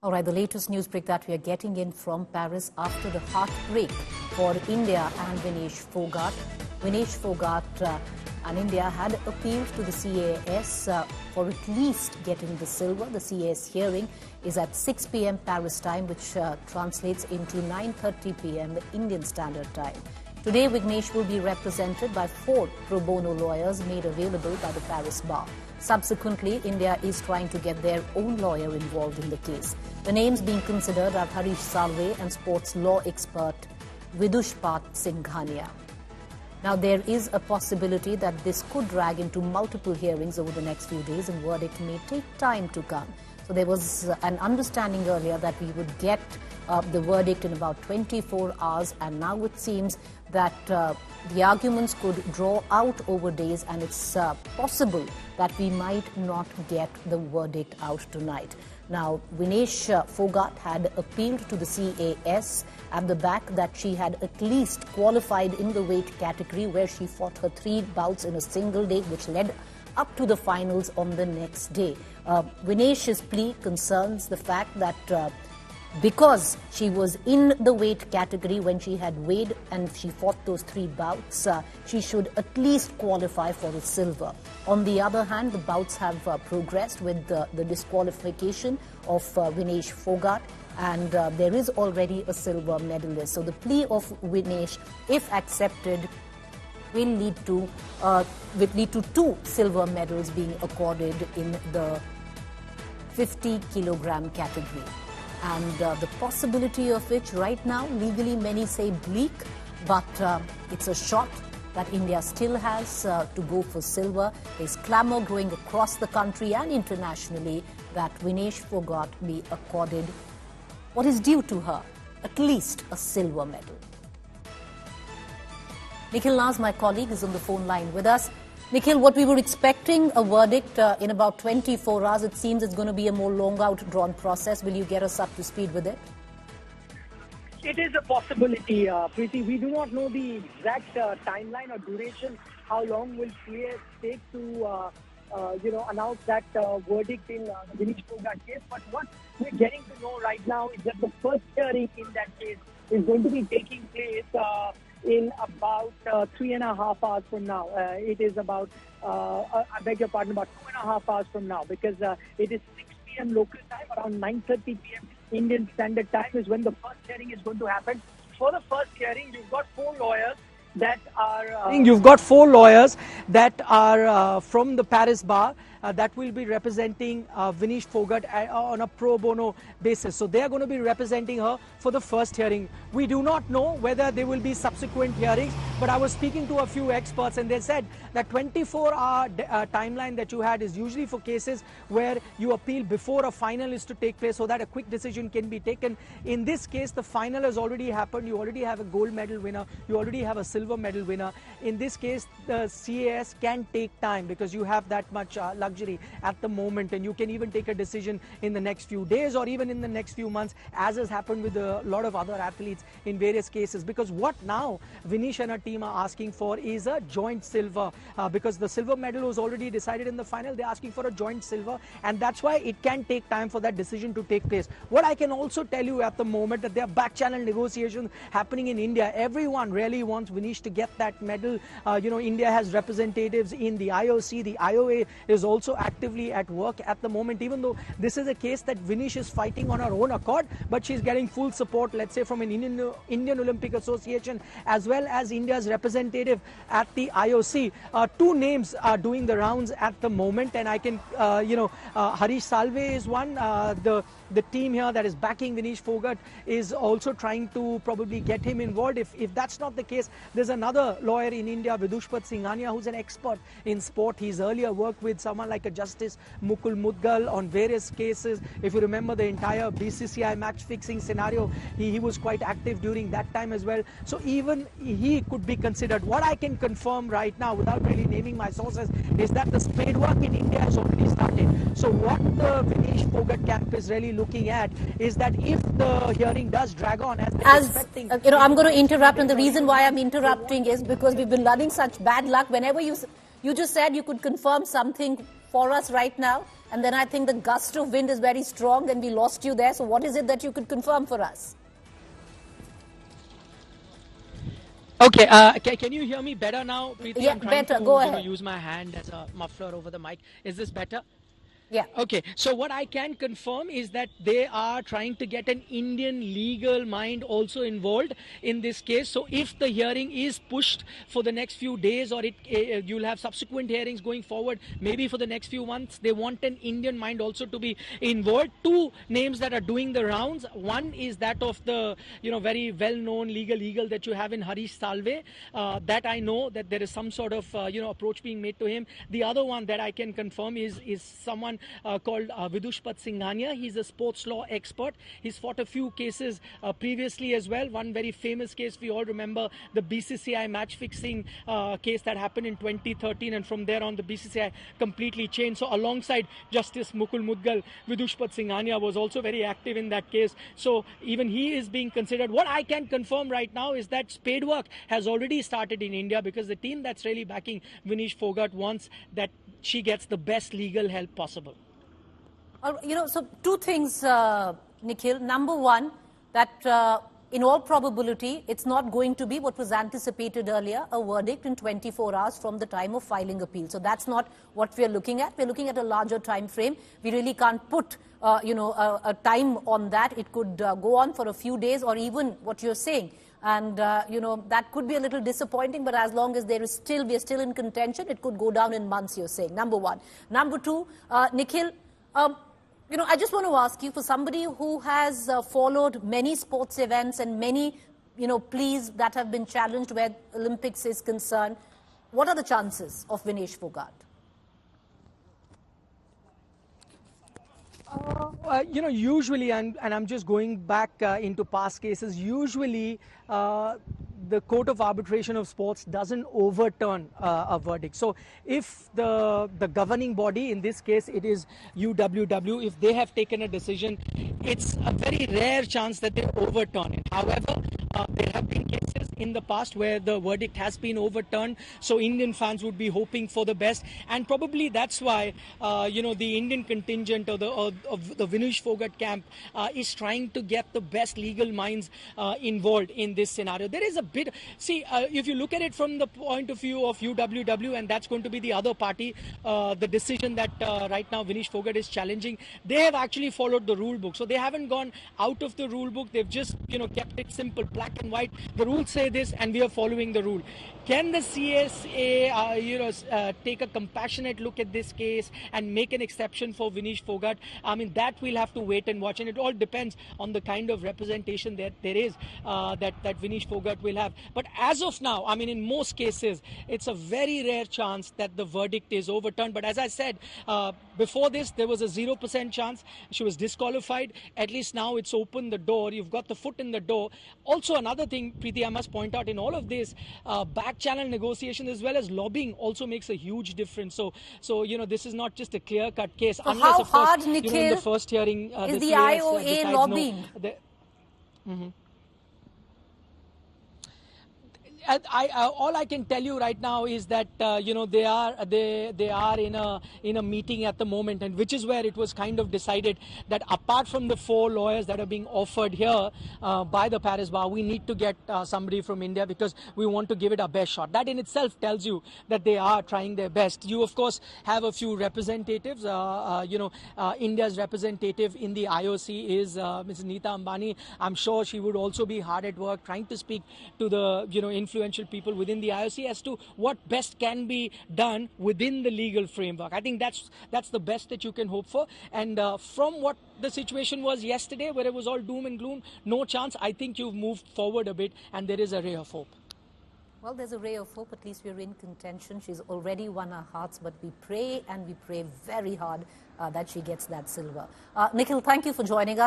All right, the latest news break that we are getting in from Paris after the heartbreak for India and Vinesh Fogart. Vinesh Fogart and India had appealed to the CAS for at least getting the silver. The CAS hearing is at 6 p.m. Paris time, which translates into 9:30 p.m. Indian Standard Time. Today, Vignesh will be represented by 4 pro bono lawyers made available by the Paris bar. Subsequently, India is trying to get their own lawyer involved in the case. The names being considered are Harish Salve and sports law expert Vidushpat Singhania. Now, there is a possibility that this could drag into multiple hearings over the next few days and verdict may take time to come. So there was an understanding earlier that we would get the verdict in about 24 hours, and now it seems that the arguments could draw out over days, and it's possible that we might not get the verdict out tonight. Now, Vinesh Fogart had appealed to the CAS at the back that she had at least qualified in the weight category where she fought her 3 bouts in a single day, which led up to the finals on the next day. Vinesh's plea concerns the fact that because she was in the weight category when she had weighed and she fought those 3 bouts, she should at least qualify for a silver. On the other hand, the bouts have progressed with the disqualification of Vinesh Fogart, and there is already a silver medalist. So the plea of Vinesh, if accepted, will lead to 2 silver medals being accorded in the 50-kilogram category. And the possibility of which right now, legally many say bleak, but it's a shot that India still has to go for silver. There's clamour growing across the country and internationally that Vinesh Fogart be accorded what is due to her, at least a silver medal. Nikhil Naz, my colleague, is on the phone line with us. Nikhil, what we were expecting, a verdict in about 24 hours, it seems it's going to be a more long out-drawn process. Will you get us up to speed with it? It is a possibility, Preeti. We do not know the exact timeline or duration, how long will CAS take to announce that verdict in the Vinesh Fogart case. But what we're getting to know right now is that the first hearing in that case is going to be taking place in about 3.5 hours from now. It is about, I beg your pardon, about 2.5 hours from now, because it is 6 p.m. local time, around 9:30 p.m. Indian Standard Time is when the first hearing is going to happen. For the first hearing, you've got 4 lawyers that are... You've got 4 lawyers that are from the Paris bar that will be representing Vinesh Fogart on a pro bono basis. So they are going to be representing her for the first hearing. We do not know whether there will be subsequent hearings, but I was speaking to a few experts and they said that 24-hour timeline that you had is usually for cases where you appeal before a final is to take place so that a quick decision can be taken. In this case, the final has already happened. You already have a gold medal winner. You already have a silver medal winner. In this case, the CAS can take time because you have that much luxury at the moment, and you can even take a decision in the next few days or even in the next few months, as has happened with a lot of other athletes in various cases. Because what now Vinesh and her team are asking for is a joint silver, because the silver medal was already decided in the final. They're asking for a joint silver, and that's why it can take time for that decision to take place. What I can also tell you at the moment that there are back channel negotiations happening in India. Everyone really wants Vinesh to get that medal. India has representatives in the IOC. The IOA is also actively at work at the moment, even though this is a case that Vinesh is fighting on her own accord, but she's getting full support, let's say, from an Indian Olympic Association as well as India's representative at the IOC. 2 names are doing the rounds at the moment, and I can, Harish Salve is one. The team here that is backing Vinesh Fogart is also trying to probably get him involved. If that's not the case, there's another lawyer in India, Vidushpat Singhania, who's an expert in sport. He's earlier worked with someone like a Justice Mukul Mudgal on various cases. If you remember the entire BCCI match fixing scenario, he was quite active during that time as well. So even he could be considered. What I can confirm right now, without really naming my sources, is that the spade work in India has already started. So what the Vinesh Fogart camp is really looking at is that if the hearing does drag on, I'm going to interrupt, and the reason why I'm interrupting is because we've been learning such bad luck. Whenever you just said you could confirm something for us right now? And then I think the gust of wind is very strong and we lost you there. So what is it that you could confirm for us? Okay, can you hear me better now, Preeti? Yeah, I'm trying better. to Go ahead. use my hand as a muffler over the mic. Is this better? Yeah. Okay, so what I can confirm is that they are trying to get an Indian legal mind also involved in this case. So if the hearing is pushed for the next few days, or you'll have subsequent hearings going forward, maybe for the next few months, they want an Indian mind also to be involved. Two names that are doing the rounds. One is that of the very well-known legal eagle that you have in Harish Salve. That I know that there is some sort of approach being made to him. The other one that I can confirm is someone called Vidushpat Singhania. He's a sports law expert. He's fought a few cases previously as well. One very famous case, we all remember, the BCCI match fixing case that happened in 2013, and from there on the BCCI completely changed. So alongside Justice Mukul Mudgal, Vidushpat Singhania was also very active in that case. So even he is being considered. What I can confirm right now is that spade work has already started in India, because the team that's really backing Vinesh Fogart wants that she gets the best legal help possible. So two things, Nikhil. Number one, that in all probability, it's not going to be what was anticipated earlier, a verdict in 24 hours from the time of filing appeal. So that's not what we're looking at. We're looking at a larger time frame. We really can't put, a time on that. It could go on for a few days, or even what you're saying. And, that could be a little disappointing, but as long as we're still in contention, it could go down in months, you're saying. Number one. Number two, Nikhil, I just want to ask you, for somebody who has followed many sports events and many, pleas that have been challenged where Olympics is concerned, what are the chances of Vinesh Fogart? Usually, and I'm just going back into past cases, usually the Court of Arbitration of Sports doesn't overturn a verdict. So if the governing body, in this case it is UWW, if they have taken a decision, it's a very rare chance that they overturn it. However, there have been cases in the past where the verdict has been overturned, so Indian fans would be hoping for the best, and probably that's why the Indian contingent of the Vinesh Fogart camp is trying to get the best legal minds involved in this scenario. There is a bit, if you look at it from the point of view of UWW, and that's going to be the other party, the decision that right now Vinesh Fogart is challenging, they have actually followed the rule book. So they haven't gone out of the rule book. They've just kept it simple, black and white. The rules say this, and we are following the rule. Can the CSA, take a compassionate look at this case and make an exception for Vinesh Fogart? I mean, that we'll have to wait and watch, and it all depends on the kind of representation that there is that Vinesh Fogart will have. But as of now, I mean, in most cases, it's a very rare chance that the verdict is overturned. But as I said, before this, there was a 0% chance. She was disqualified. At least now it's opened the door. You've got the foot in the door. Also, another thing, Preeti, I must point out, in all of this, back channel negotiation as well as lobbying also makes a huge difference. So this is not just a clear-cut case. So unless, how of course, hard, Nikhil, in the first hearing, is the IOA lobbying? All I can tell you right now is that they are in a meeting at the moment, and which is where it was kind of decided that apart from the 4 lawyers that are being offered here by the Paris bar, we need to get somebody from India, because we want to give it our best shot. That in itself tells you that they are trying their best. You of course have a few representatives. India's representative in the IOC is Ms. Neeta Ambani. I'm sure she would also be hard at work trying to speak to the influential people within the IOC as to what best can be done within the legal framework. I think that's the best that you can hope for. And from what the situation was yesterday, where it was all doom and gloom, no chance, I think you've moved forward a bit, and there is a ray of hope. Well, there's a ray of hope. At least we're in contention. She's already won our hearts, but we pray, and we pray very hard that she gets that silver. Nikhil, thank you for joining us.